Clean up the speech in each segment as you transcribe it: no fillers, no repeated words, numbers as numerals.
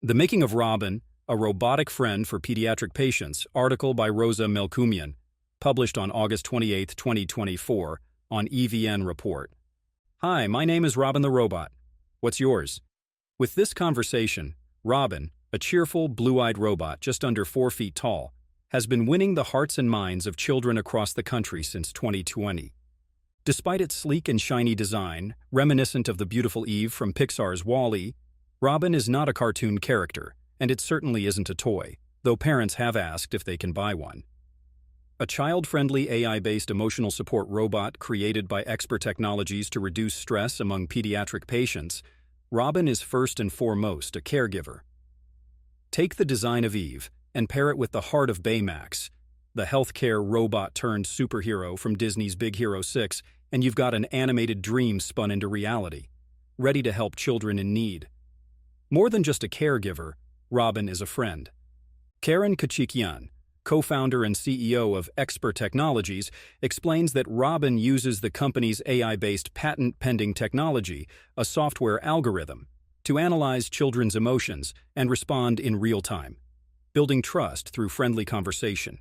The Making of Robin, a Robotic Friend for Pediatric Patients, article by Rosa Melkumian, published on August 28, 2024, on EVN Report. Hi, my name is Robin the Robot. What's yours? With this conversation, Robin, a cheerful, blue-eyed robot just under 4 feet tall, has been winning the hearts and minds of children across the country since 2020. Despite its sleek and shiny design, reminiscent of the beautiful Eve from Pixar's WALL-E, Robin is not a cartoon character, and it certainly isn't a toy, though parents have asked if they can buy one. A child-friendly AI-based emotional support robot created by Expper Technologies to reduce stress among pediatric patients, Robin is first and foremost a caregiver. Take the design of Eve and pair it with the heart of Baymax, the healthcare robot-turned-superhero from Disney's Big Hero 6, and you've got an animated dream spun into reality, ready to help children in need. More than just a caregiver, Robin is a friend. Karen Kachikian, co-founder and CEO of Expert Technologies, explains that Robin uses the company's AI-based patent-pending technology, a software algorithm, to analyze children's emotions and respond in real time, building trust through friendly conversation.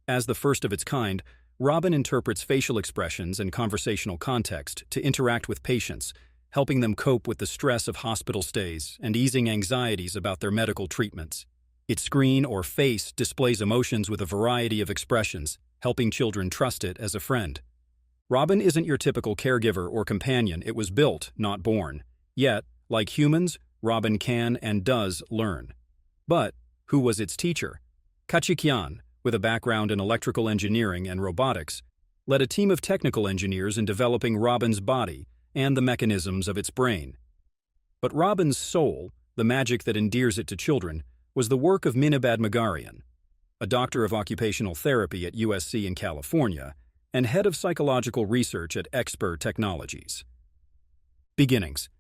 As the first of its kind, Robin interprets facial expressions and conversational context to interact with patients, helping them cope with the stress of hospital stays and easing anxieties about their medical treatments. Its screen or face displays emotions with a variety of expressions, helping children trust it as a friend. Robin isn't your typical caregiver or companion. It was built, not born. Yet, like humans, Robin can and does learn. But who was its teacher? Kachikian, with a background in electrical engineering and robotics, led a team of technical engineers in developing Robin's body and the mechanisms of its brain. But Robin's soul, the magic that endears it to children, was the work of Mina Badmagarian, a doctor of occupational therapy at USC in California and head of psychological research at Expert Technologies. Beginnings.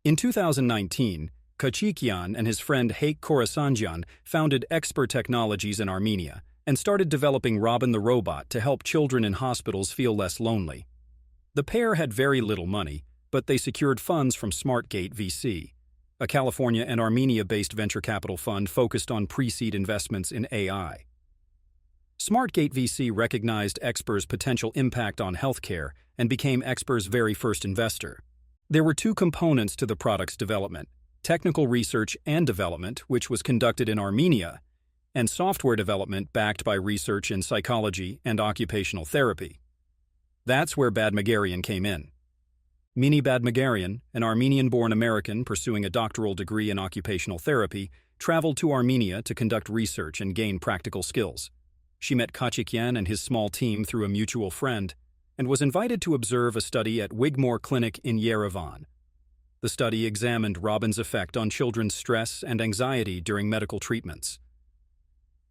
In 2019, Kachikian and his friend Haik Khorasanjian founded Expert Technologies in Armenia and started developing Robin the robot to help children in hospitals feel less lonely. The pair had very little money, but they secured funds from SmartGate VC, a California and Armenia-based venture capital fund focused on pre-seed investments in AI. SmartGate VC recognized Exper's potential impact on healthcare and became Exper's very first investor. There were two components to the product's development: technical research and development, which was conducted in Armenia, and software development backed by research in psychology and occupational therapy. That's where Badmagarian came in. Mina Badmagarian, an Armenian-born American pursuing a doctoral degree in occupational therapy, traveled to Armenia to conduct research and gain practical skills. She met Kachikian and his small team through a mutual friend and was invited to observe a study at Wigmore Clinic in Yerevan. The study examined Robin's effect on children's stress and anxiety during medical treatments.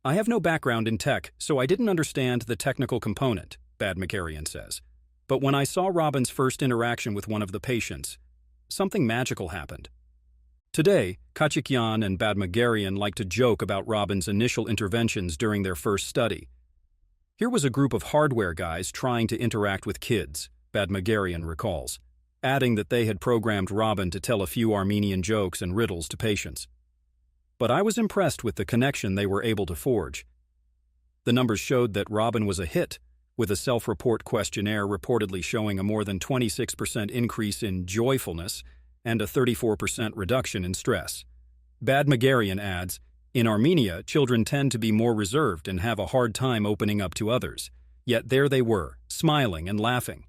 "I have no background in tech, so I didn't understand the technical component," Badmagarian says. "But when I saw Robin's first interaction with one of the patients, something magical happened." Today, Kachikian and Badmagarian like to joke about Robin's initial interventions during their first study. "Here was a group of hardware guys trying to interact with kids," Badmagarian recalls, adding that they had programmed Robin to tell a few Armenian jokes and riddles to patients. "But I was impressed with the connection they were able to forge." The numbers showed that Robin was a hit, with a self-report questionnaire reportedly showing a more than 26% increase in joyfulness and a 34% reduction in stress. Badmagarian adds, "In Armenia, children tend to be more reserved and have a hard time opening up to others. Yet there they were, smiling and laughing.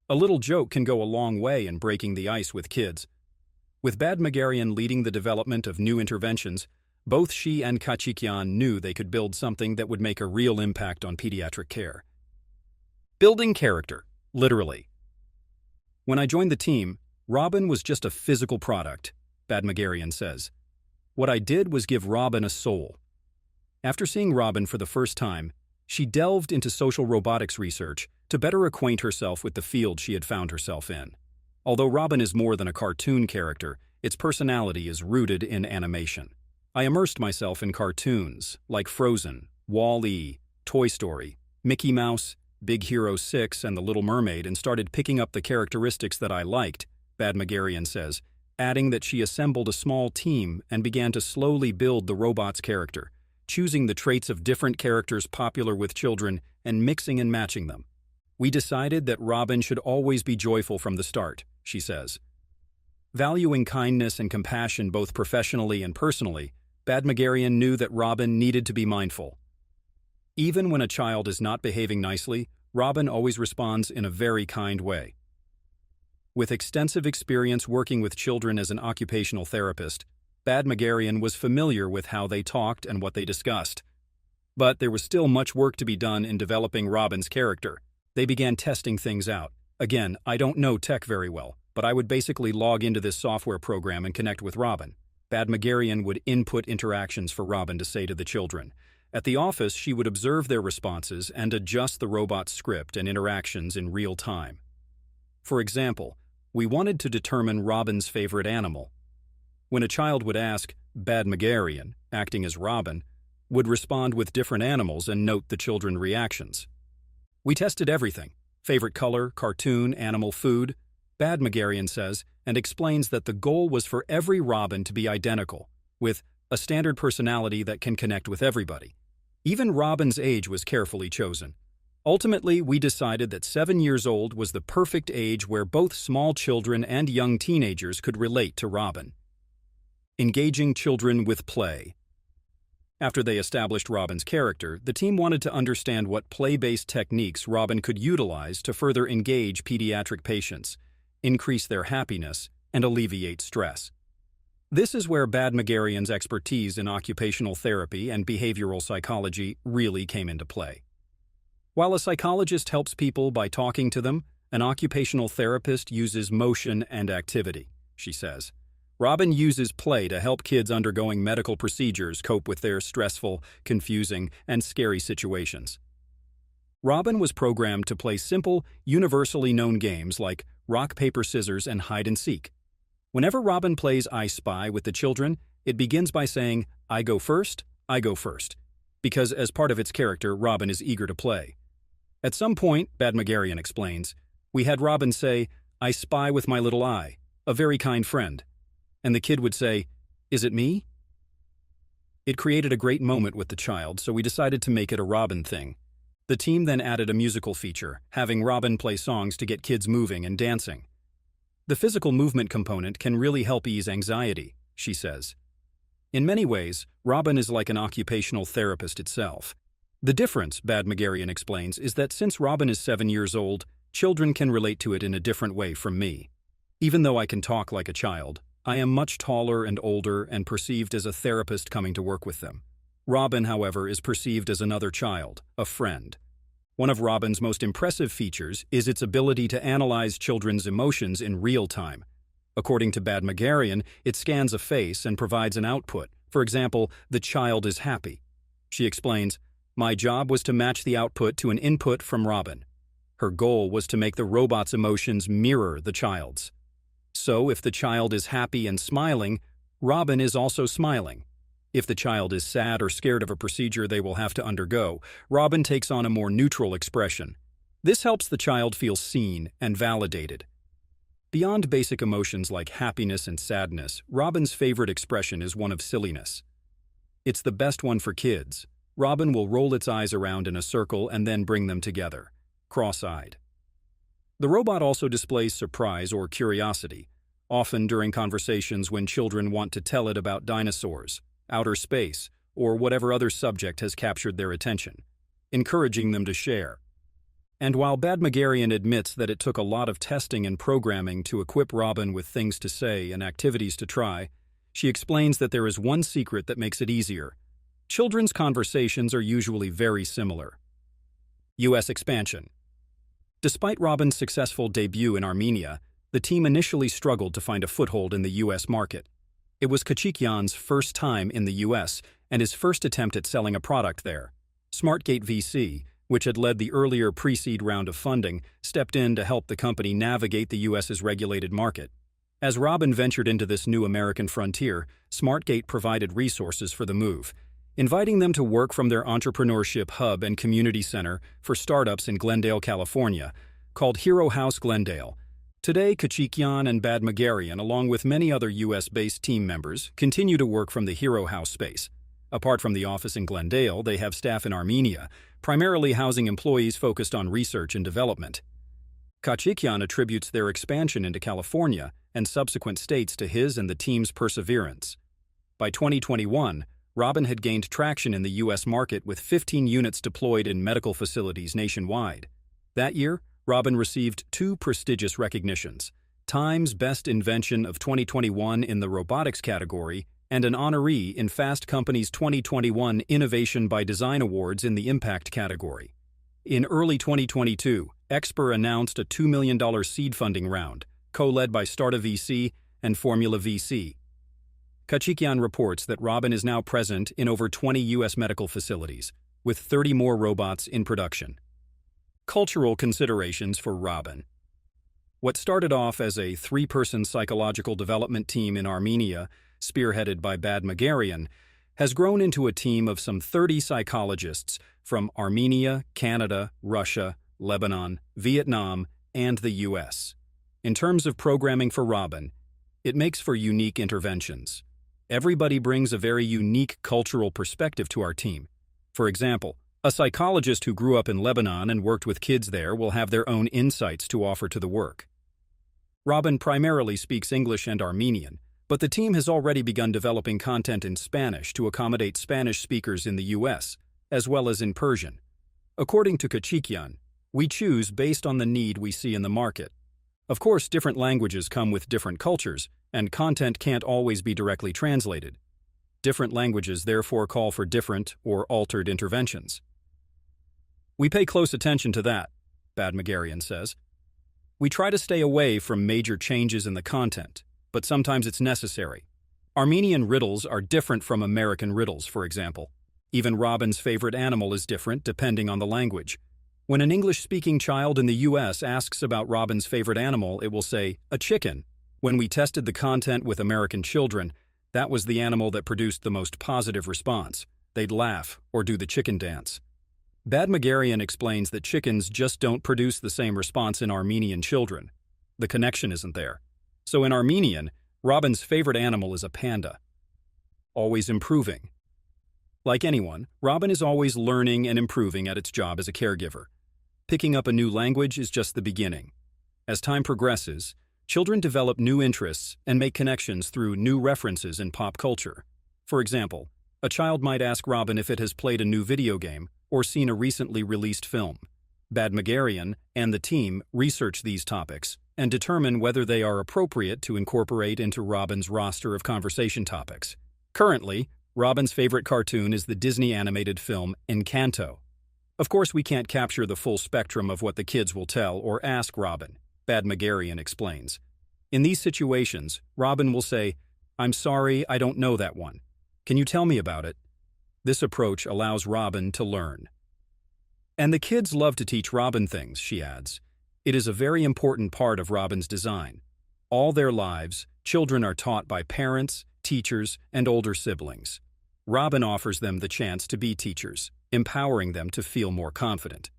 A little joke can go a long way in breaking the ice with kids." With Badmagarian leading the development of new interventions, both she and Kachikian knew they could build something that would make a real impact on pediatric care. Building character, literally. "When I joined the team, Robin was just a physical product," Badmagarian says. "What I did was give Robin a soul." After seeing Robin for the first time, she delved into social robotics research to better acquaint herself with the field she had found herself in. Although Robin is more than a cartoon character, its personality is rooted in animation. "I immersed myself in cartoons like Frozen, WALL-E, Toy Story, Mickey Mouse, Big Hero 6, and The Little Mermaid and started picking up the characteristics that I liked," Badmagarian says, adding that she assembled a small team and began to slowly build the robot's character, choosing the traits of different characters popular with children and mixing and matching them. "We decided that Robin should always be joyful from the start," she says. Valuing kindness and compassion both professionally and personally, Badmagarian knew that Robin needed to be mindful. Even when a child is not behaving nicely, Robin always responds in a very kind way. With extensive experience working with children as an occupational therapist, Badmagarian was familiar with how they talked and what they discussed. But there was still much work to be done in developing Robin's character. They began testing things out. Again, I don't know tech very well, but I would basically log into this software program and connect with Robin. Badmagarian would input interactions for Robin to say to the children. At the office, she would observe their responses and adjust the robot's script and interactions in real time. For example, we wanted to determine Robin's favorite animal. When a child would ask, Badmagarian, acting as Robin, would respond with different animals and note the children's reactions. We tested everything: favorite color, cartoon, animal, food. Badmagarian says and explains that the goal was for every Robin to be identical, with a standard personality that can connect with everybody. Even Robin's age was carefully chosen. Ultimately, we decided that 7 years old was the perfect age where both small children and young teenagers could relate to Robin. Engaging children with play. After they established Robin's character, the team wanted to understand what play-based techniques Robin could utilize to further engage pediatric patients, increase their happiness, and alleviate stress. This is where Badmagarian's expertise in occupational therapy and behavioral psychology really came into play. While a psychologist helps people by talking to them, an occupational therapist uses motion and activity, she says. Robin uses play to help kids undergoing medical procedures cope with their stressful, confusing, and scary situations. Robin was programmed to play simple, universally known games like rock, paper, scissors, and hide and seek. Whenever Robin plays I Spy with the children, it begins by saying, I go first, because as part of its character, Robin is eager to play. At some point, Badmagarian explains, we had Robin say, I spy with my little eye, a very kind friend. And the kid would say, is it me? It created a great moment with the child, so we decided to make it a Robin thing. The team then added a musical feature, having Robin play songs to get kids moving and dancing. The physical movement component can really help ease anxiety, she says. In many ways, Robin is like an occupational therapist itself. The difference, Badmagarian explains, is that since Robin is 7 years old, children can relate to it in a different way from me. Even though I can talk like a child, I am much taller and older and perceived as a therapist coming to work with them. Robin, however, is perceived as another child, a friend. One of Robin's most impressive features is its ability to analyze children's emotions in real time. According to Badmagarian, it scans a face and provides an output. For example, the child is happy. She explains, my job was to match the output to an input from Robin. Her goal was to make the robot's emotions mirror the child's. So if the child is happy and smiling, Robin is also smiling. If the child is sad or scared of a procedure they will have to undergo, Robin takes on a more neutral expression. This helps the child feel seen and validated. Beyond basic emotions like happiness and sadness, Robin's favorite expression is one of silliness. It's the best one for kids. Robin will roll its eyes around in a circle and then bring them together, cross-eyed. The robot also displays surprise or curiosity, often during conversations when children want to tell it about dinosaurs, outer space, or whatever other subject has captured their attention, encouraging them to share. And while Badmagarian admits that it took a lot of testing and programming to equip Robin with things to say and activities to try, she explains that there is one secret that makes it easier. Children's conversations are usually very similar. U.S. expansion. Despite Robin's successful debut in Armenia, the team initially struggled to find a foothold in the U.S. market. It was Kachikyan's first time in the U.S. and his first attempt at selling a product there. SmartGate VC, which had led the earlier pre-seed round of funding, stepped in to help the company navigate the U.S.'s regulated market. As Robin ventured into this new American frontier, SmartGate provided resources for the move, inviting them to work from their entrepreneurship hub and community center for startups in Glendale, California, called Hero House Glendale. Today, Kachikyan and Badmagarian, along with many other U.S.-based team members, continue to work from the Hero House space. Apart from the office in Glendale, they have staff in Armenia, primarily housing employees focused on research and development. Kachikyan attributes their expansion into California and subsequent states to his and the team's perseverance. By 2021, Robin had gained traction in the U.S. market with 15 units deployed in medical facilities nationwide. That year, Robin received 2 prestigious recognitions: Time's Best Invention of 2021 in the Robotics category and an honoree in Fast Company's 2021 Innovation by Design Awards in the Impact category. In early 2022, Expper announced a $2 million seed funding round, co-led by Starta VC and Formula VC. Kachikyan reports that Robin is now present in over 20 U.S. medical facilities, with 30 more robots in production. Cultural considerations for Robin. What started off as a 3-person psychological development team in Armenia, spearheaded by Badmagarian, has grown into a team of some 30 psychologists from Armenia, Canada, Russia, Lebanon, Vietnam, and the U.S. In terms of programming for Robin, it makes for unique interventions. Everybody brings a very unique cultural perspective to our team. For example, a psychologist who grew up in Lebanon and worked with kids there will have their own insights to offer to the work. Robin primarily speaks English and Armenian, but the team has already begun developing content in Spanish to accommodate Spanish speakers in the U.S., as well as in Persian. According to Kachikyan, we choose based on the need we see in the market. Of course, different languages come with different cultures, and content can't always be directly translated. Different languages therefore call for different or altered interventions. We pay close attention to that, Badmagarian says. We try to stay away from major changes in the content, but sometimes it's necessary. Armenian riddles are different from American riddles, for example. Even Robin's favorite animal is different depending on the language. When an English-speaking child in the U.S. asks about Robin's favorite animal, it will say, a chicken. When we tested the content with American children, that was the animal that produced the most positive response. They'd laugh or do the chicken dance. Badmagarian explains that chickens just don't produce the same response in Armenian children. The connection isn't there. So in Armenian, Robin's favorite animal is a panda. Always improving. Like anyone, Robin is always learning and improving at its job as a caregiver. Picking up a new language is just the beginning. As time progresses, children develop new interests and make connections through new references in pop culture. For example, a child might ask Robin if it has played a new video game or seen a recently released film. Badmagarian and the team research these topics and determine whether they are appropriate to incorporate into Robin's roster of conversation topics. Currently, Robin's favorite cartoon is the Disney animated film Encanto. Of course, we can't capture the full spectrum of what the kids will tell or ask Robin, Badmagarian explains. In these situations, Robin will say, "I'm sorry, I don't know that one. Can you tell me about it?" This approach allows Robin to learn. And the kids love to teach Robin things, she adds. It is a very important part of Robin's design. All their lives, children are taught by parents, teachers, and older siblings. Robin offers them the chance to be teachers, empowering them to feel more confident.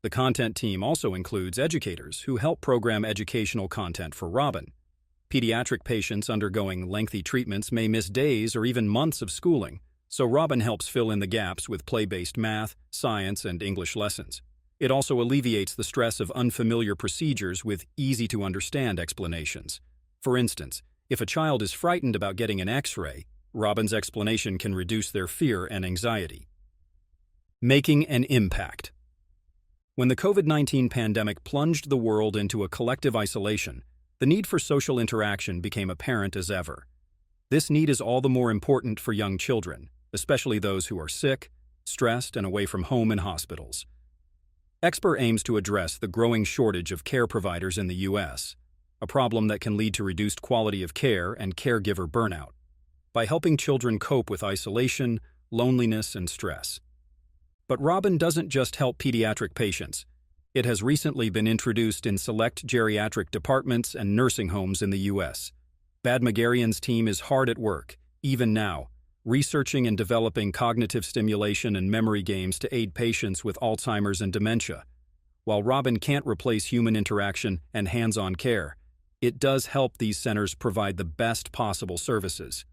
The content team also includes educators who help program educational content for Robin. Pediatric patients undergoing lengthy treatments may miss days or even months of schooling, so Robin helps fill in the gaps with play-based math, science, and English lessons. It also alleviates the stress of unfamiliar procedures with easy-to-understand explanations. For instance, if a child is frightened about getting an X-ray, Robin's explanation can reduce their fear and anxiety. Making an impact. When the COVID-19 pandemic plunged the world into a collective isolation, the need for social interaction became apparent as ever. This need is all the more important for young children, especially those who are sick, stressed, and away from home and hospitals. Expert aims to address the growing shortage of care providers in the U.S., a problem that can lead to reduced quality of care and caregiver burnout, by helping children cope with isolation, loneliness, and stress. But Robin doesn't just help pediatric patients. It has recently been introduced in select geriatric departments and nursing homes in the U.S. Badmagarian's team is hard at work, even now, researching and developing cognitive stimulation and memory games to aid patients with Alzheimer's and dementia. While Robin can't replace human interaction and hands-on care, it does help these centers provide the best possible services.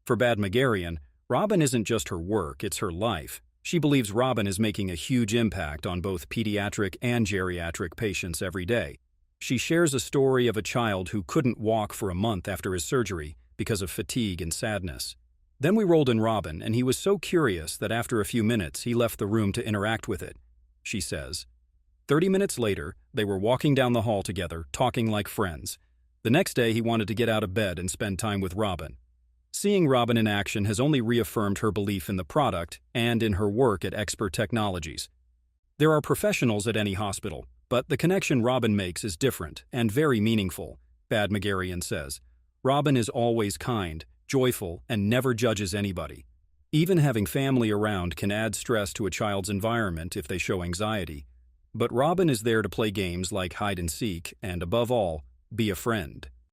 For Bad Megarian, Robin isn't just her work, it's her life. She believes Robin is making a huge impact on both pediatric and geriatric patients every day. She shares a story of a child who couldn't walk for a month after his surgery because of fatigue and sadness. Then we rolled in Robin, and he was so curious that after a few minutes he left the room to interact with it, she says. 30 minutes later, they were walking down the hall together, talking like friends. The next day he wanted to get out of bed and spend time with Robin. Seeing Robin in action has only reaffirmed her belief in the product and in her work at Expert Technologies. There are professionals at any hospital, but the connection Robin makes is different and very meaningful, Bad Megarian says. Robin is always kind, joyful, and never judges anybody. Even having family around can add stress to a child's environment if they show anxiety. But Robin is there to play games like hide and seek and, above all, be a friend.